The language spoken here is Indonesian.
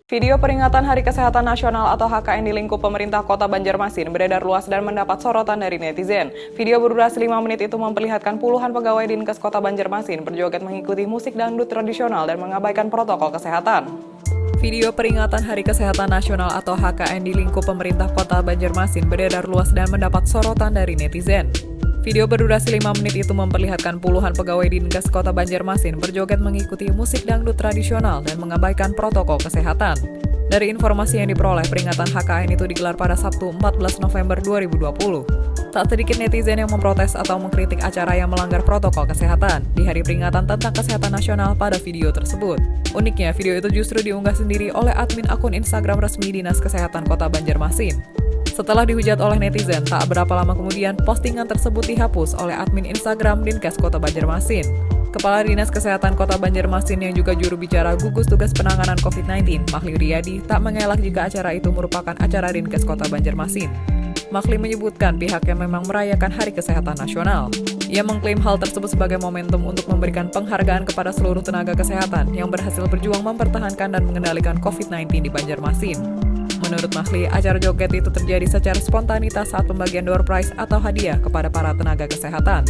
Video peringatan Hari Kesehatan Nasional atau HKN di lingkup pemerintah Kota Banjarmasin beredar luas dan mendapat sorotan dari netizen. Video berdurasi 5 menit itu memperlihatkan puluhan pegawai Dinkes Kota Banjarmasin berjoget mengikuti musik dangdut tradisional dan mengabaikan protokol kesehatan. Video peringatan Hari Kesehatan Nasional atau HKN di lingkup pemerintah Kota Banjarmasin beredar luas dan mendapat sorotan dari netizen. Video berdurasi 5 menit itu memperlihatkan puluhan pegawai Dinkes Kota Banjarmasin berjoget mengikuti musik dangdut tradisional dan mengabaikan protokol kesehatan. Dari informasi yang diperoleh, peringatan HKN itu digelar pada Sabtu 14 November 2020. Tak sedikit netizen yang memprotes atau mengkritik acara yang melanggar protokol kesehatan di Hari Peringatan tentang Kesehatan Nasional pada video tersebut. Uniknya, video itu justru diunggah sendiri oleh admin akun Instagram resmi Dinas Kesehatan Kota Banjarmasin. Setelah dihujat oleh netizen, tak berapa lama kemudian postingan tersebut dihapus oleh admin Instagram Dinkes Kota Banjarmasin. Kepala Dinas Kesehatan Kota Banjarmasin yang juga juru bicara gugus tugas penanganan COVID-19, Mahli Riyadi, tak mengelak jika acara itu merupakan acara Dinkes Kota Banjarmasin. Mahli menyebutkan pihaknya memang merayakan Hari Kesehatan Nasional. Ia mengklaim hal tersebut sebagai momentum untuk memberikan penghargaan kepada seluruh tenaga kesehatan yang berhasil berjuang mempertahankan dan mengendalikan COVID-19 di Banjarmasin. Menurut Mahli, acara joget itu terjadi secara spontanitas saat pembagian door prize atau hadiah kepada para tenaga kesehatan.